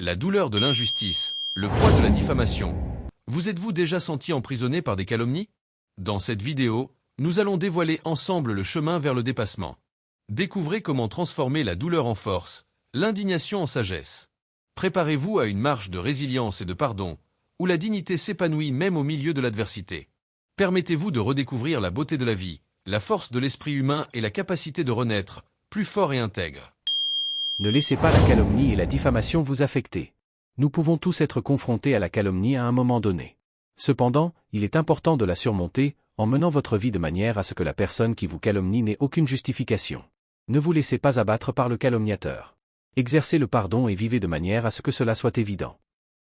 La douleur de l'injustice, le poids de la diffamation. Vous êtes-vous déjà senti emprisonné par des calomnies? Dans cette vidéo, nous allons dévoiler ensemble le chemin vers le dépassement. Découvrez comment transformer la douleur en force, l'indignation en sagesse. Préparez-vous à une marche de résilience et de pardon, où la dignité s'épanouit même au milieu de l'adversité. Permettez-vous de redécouvrir la beauté de la vie, la force de l'esprit humain et la capacité de renaître, plus fort et intègre. Ne laissez pas la calomnie et la diffamation vous affecter. Nous pouvons tous être confrontés à la calomnie à un moment donné. Cependant, il est important de la surmonter, en menant votre vie de manière à ce que la personne qui vous calomnie n'ait aucune justification. Ne vous laissez pas abattre par le calomniateur. Exercez le pardon et vivez de manière à ce que cela soit évident.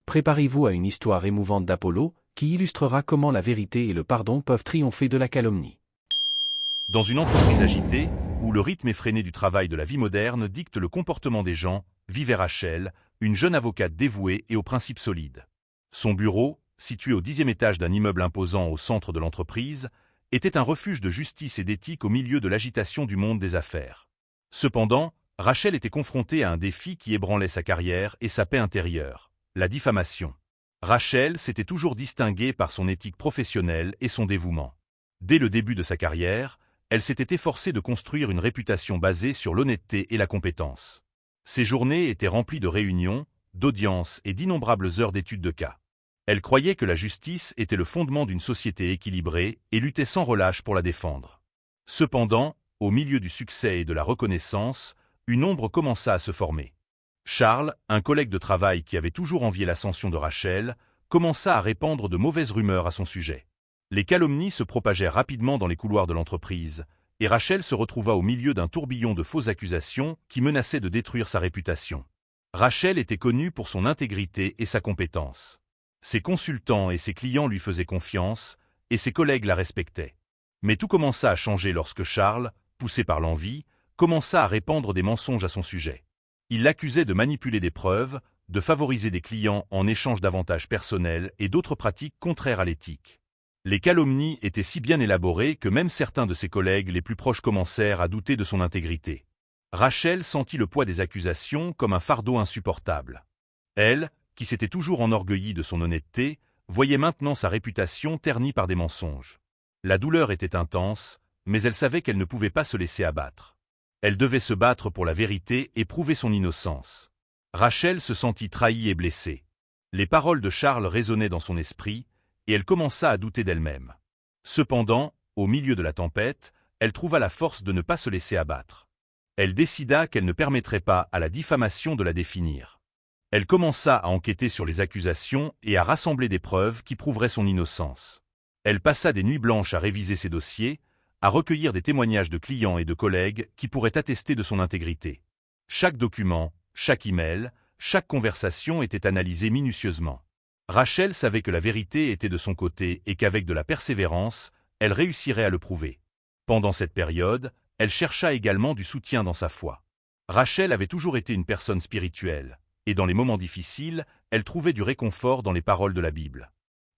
Préparez-vous à une histoire émouvante d'Apollo, qui illustrera comment la vérité et le pardon peuvent triompher de la calomnie. Dans une entreprise agitée, où le rythme effréné du travail de la vie moderne dicte le comportement des gens, vivait Rachel, une jeune avocate dévouée et aux principes solides. Son bureau, situé au 10e étage d'un immeuble imposant au centre de l'entreprise, était un refuge de justice et d'éthique au milieu de l'agitation du monde des affaires. Cependant, Rachel était confrontée à un défi qui ébranlait sa carrière et sa paix intérieure, la diffamation. Rachel s'était toujours distinguée par son éthique professionnelle et son dévouement. Dès le début de sa carrière, elle s'était efforcée de construire une réputation basée sur l'honnêteté et la compétence. Ses journées étaient remplies de réunions, d'audiences et d'innombrables heures d'études de cas. Elle croyait que la justice était le fondement d'une société équilibrée et luttait sans relâche pour la défendre. Cependant, au milieu du succès et de la reconnaissance, une ombre commença à se former. Charles, un collègue de travail qui avait toujours envié l'ascension de Rachel, commença à répandre de mauvaises rumeurs à son sujet. Les calomnies se propagèrent rapidement dans les couloirs de l'entreprise, et Rachel se retrouva au milieu d'un tourbillon de fausses accusations qui menaçaient de détruire sa réputation. Rachel était connue pour son intégrité et sa compétence. Ses consultants et ses clients lui faisaient confiance, et ses collègues la respectaient. Mais tout commença à changer lorsque Charles, poussé par l'envie, commença à répandre des mensonges à son sujet. Il l'accusait de manipuler des preuves, de favoriser des clients en échange d'avantages personnels et d'autres pratiques contraires à l'éthique. Les calomnies étaient si bien élaborées que même certains de ses collègues les plus proches commencèrent à douter de son intégrité. Rachel sentit le poids des accusations comme un fardeau insupportable. Elle, qui s'était toujours enorgueillie de son honnêteté, voyait maintenant sa réputation ternie par des mensonges. La douleur était intense, mais elle savait qu'elle ne pouvait pas se laisser abattre. Elle devait se battre pour la vérité et prouver son innocence. Rachel se sentit trahie et blessée. Les paroles de Charles résonnaient dans son esprit, et elle commença à douter d'elle-même. Cependant, au milieu de la tempête, elle trouva la force de ne pas se laisser abattre. Elle décida qu'elle ne permettrait pas à la diffamation de la définir. Elle commença à enquêter sur les accusations et à rassembler des preuves qui prouveraient son innocence. Elle passa des nuits blanches à réviser ses dossiers, à recueillir des témoignages de clients et de collègues qui pourraient attester de son intégrité. Chaque document, chaque email, chaque conversation était analysée minutieusement. Rachel savait que la vérité était de son côté et qu'avec de la persévérance, elle réussirait à le prouver. Pendant cette période, elle chercha également du soutien dans sa foi. Rachel avait toujours été une personne spirituelle, et dans les moments difficiles, elle trouvait du réconfort dans les paroles de la Bible.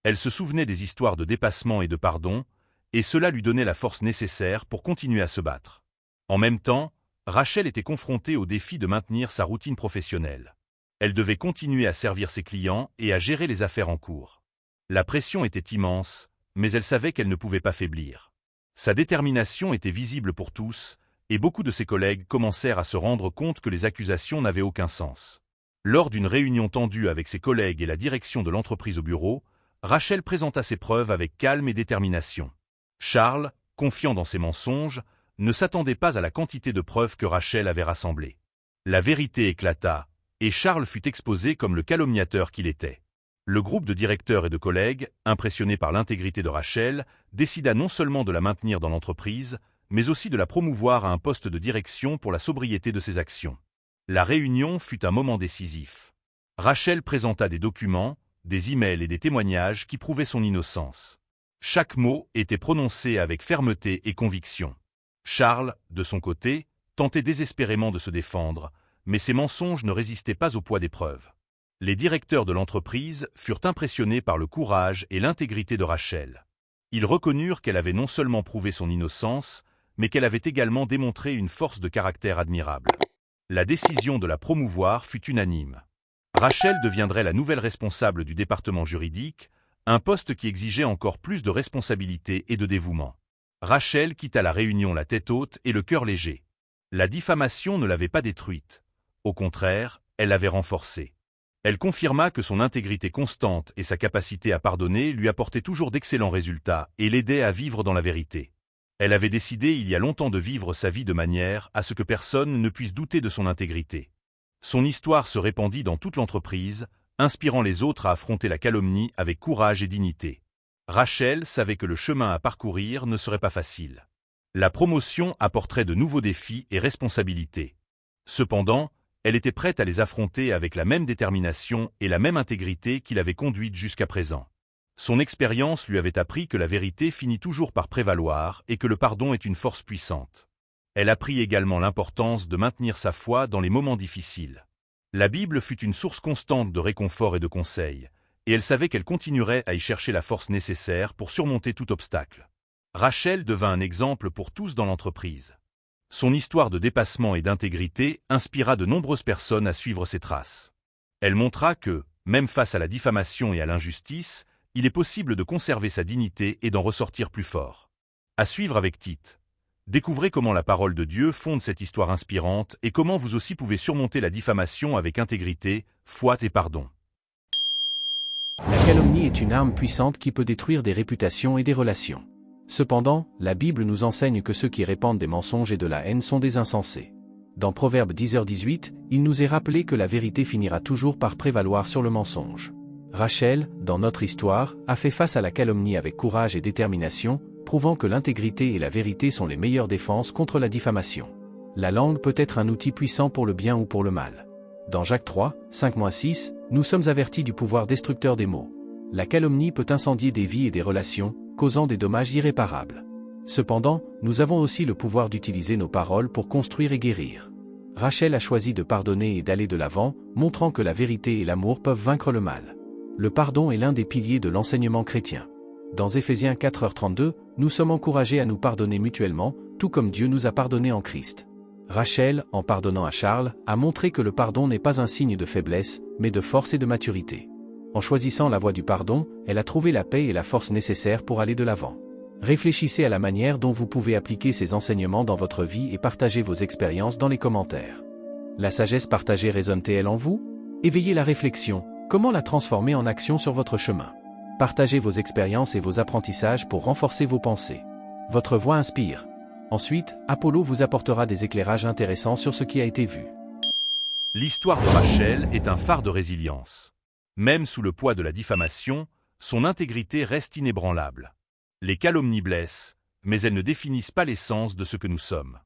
Elle se souvenait des histoires de dépassement et de pardon, et cela lui donnait la force nécessaire pour continuer à se battre. En même temps, Rachel était confrontée au défi de maintenir sa routine professionnelle. Elle devait continuer à servir ses clients et à gérer les affaires en cours. La pression était immense, mais elle savait qu'elle ne pouvait pas faiblir. Sa détermination était visible pour tous, et beaucoup de ses collègues commencèrent à se rendre compte que les accusations n'avaient aucun sens. Lors d'une réunion tendue avec ses collègues et la direction de l'entreprise au bureau, Rachel présenta ses preuves avec calme et détermination. Charles, confiant dans ses mensonges, ne s'attendait pas à la quantité de preuves que Rachel avait rassemblées. La vérité éclata, et Charles fut exposé comme le calomniateur qu'il était. Le groupe de directeurs et de collègues, impressionné par l'intégrité de Rachel, décida non seulement de la maintenir dans l'entreprise, mais aussi de la promouvoir à un poste de direction pour la sobriété de ses actions. La réunion fut un moment décisif. Rachel présenta des documents, des emails et des témoignages qui prouvaient son innocence. Chaque mot était prononcé avec fermeté et conviction. Charles, de son côté, tentait désespérément de se défendre, mais ses mensonges ne résistaient pas au poids des preuves. Les directeurs de l'entreprise furent impressionnés par le courage et l'intégrité de Rachel. Ils reconnurent qu'elle avait non seulement prouvé son innocence, mais qu'elle avait également démontré une force de caractère admirable. La décision de la promouvoir fut unanime. Rachel deviendrait la nouvelle responsable du département juridique, un poste qui exigeait encore plus de responsabilité et de dévouement. Rachel quitta la réunion la tête haute et le cœur léger. La diffamation ne l'avait pas détruite. Au contraire, elle l'avait renforcée. Elle confirma que son intégrité constante et sa capacité à pardonner lui apportaient toujours d'excellents résultats et l'aidaient à vivre dans la vérité. Elle avait décidé il y a longtemps de vivre sa vie de manière à ce que personne ne puisse douter de son intégrité. Son histoire se répandit dans toute l'entreprise, inspirant les autres à affronter la calomnie avec courage et dignité. Rachel savait que le chemin à parcourir ne serait pas facile. La promotion apporterait de nouveaux défis et responsabilités. Cependant, elle était prête à les affronter avec la même détermination et la même intégrité qui l'avait conduite jusqu'à présent. Son expérience lui avait appris que la vérité finit toujours par prévaloir et que le pardon est une force puissante. Elle apprit également l'importance de maintenir sa foi dans les moments difficiles. La Bible fut une source constante de réconfort et de conseils, et elle savait qu'elle continuerait à y chercher la force nécessaire pour surmonter tout obstacle. Rachel devint un exemple pour tous dans l'entreprise. Son histoire de dépassement et d'intégrité inspira de nombreuses personnes à suivre ses traces. Elle montra que, même face à la diffamation et à l'injustice, il est possible de conserver sa dignité et d'en ressortir plus fort. À suivre avec Tite. Découvrez comment la parole de Dieu fonde cette histoire inspirante et comment vous aussi pouvez surmonter la diffamation avec intégrité, foi et pardon. La calomnie est une arme puissante qui peut détruire des réputations et des relations. Cependant, la Bible nous enseigne que ceux qui répandent des mensonges et de la haine sont des insensés. Dans Proverbe 10h18, il nous est rappelé que la vérité finira toujours par prévaloir sur le mensonge. Rachel, dans notre histoire, a fait face à la calomnie avec courage et détermination, prouvant que l'intégrité et la vérité sont les meilleures défenses contre la diffamation. La langue peut être un outil puissant pour le bien ou pour le mal. Dans Jacques 3, 5-6, nous sommes avertis du pouvoir destructeur des mots. La calomnie peut incendier des vies et des relations, causant des dommages irréparables. Cependant, nous avons aussi le pouvoir d'utiliser nos paroles pour construire et guérir. Rachel a choisi de pardonner et d'aller de l'avant, montrant que la vérité et l'amour peuvent vaincre le mal. Le pardon est l'un des piliers de l'enseignement chrétien. Dans Éphésiens 4h32, nous sommes encouragés à nous pardonner mutuellement, tout comme Dieu nous a pardonnés en Christ. Rachel, en pardonnant à Charles, a montré que le pardon n'est pas un signe de faiblesse, mais de force et de maturité. En choisissant la voie du pardon, elle a trouvé la paix et la force nécessaires pour aller de l'avant. Réfléchissez à la manière dont vous pouvez appliquer ces enseignements dans votre vie et partagez vos expériences dans les commentaires. La sagesse partagée résonne-t-elle en vous? Éveillez la réflexion, comment la transformer en action sur votre chemin? Partagez vos expériences et vos apprentissages pour renforcer vos pensées. Votre voix inspire. Ensuite, Apollo vous apportera des éclairages intéressants sur ce qui a été vu. L'histoire de Rachel est un phare de résilience. Même sous le poids de la diffamation, son intégrité reste inébranlable. Les calomnies blessent, mais elles ne définissent pas l'essence de ce que nous sommes.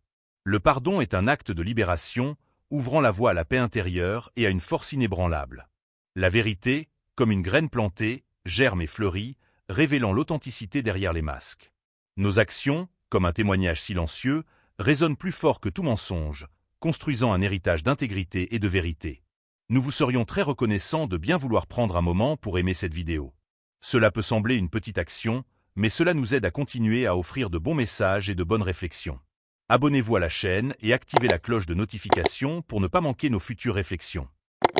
Le pardon est un acte de libération, ouvrant la voie à la paix intérieure et à une force inébranlable. La vérité, comme une graine plantée, germe et fleurit, révélant l'authenticité derrière les masques. Nos actions, comme un témoignage silencieux, résonnent plus fort que tout mensonge, construisant un héritage d'intégrité et de vérité. Nous vous serions très reconnaissants de bien vouloir prendre un moment pour aimer cette vidéo. Cela peut sembler une petite action, mais cela nous aide à continuer à offrir de bons messages et de bonnes réflexions. Abonnez-vous à la chaîne et activez la cloche de notification pour ne pas manquer nos futures réflexions.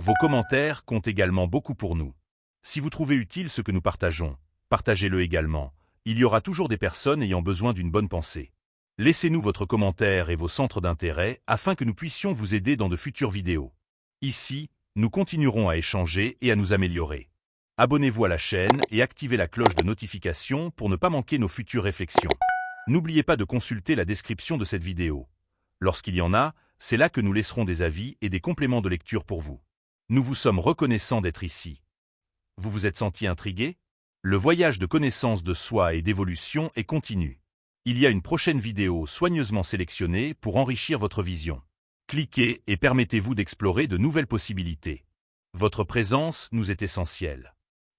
Vos commentaires comptent également beaucoup pour nous. Si vous trouvez utile ce que nous partageons, partagez-le également. Il y aura toujours des personnes ayant besoin d'une bonne pensée. Laissez-nous votre commentaire et vos centres d'intérêt afin que nous puissions vous aider dans de futures vidéos. Ici, nous continuerons à échanger et à nous améliorer. Abonnez-vous à la chaîne et activez la cloche de notification pour ne pas manquer nos futures réflexions. N'oubliez pas de consulter la description de cette vidéo. Lorsqu'il y en a, c'est là que nous laisserons des avis et des compléments de lecture pour vous. Nous vous sommes reconnaissants d'être ici. Vous vous êtes senti intrigué? Le voyage de connaissance de soi et d'évolution est continu. Il y a une prochaine vidéo soigneusement sélectionnée pour enrichir votre vision. Cliquez et permettez-vous d'explorer de nouvelles possibilités. Votre présence nous est essentielle.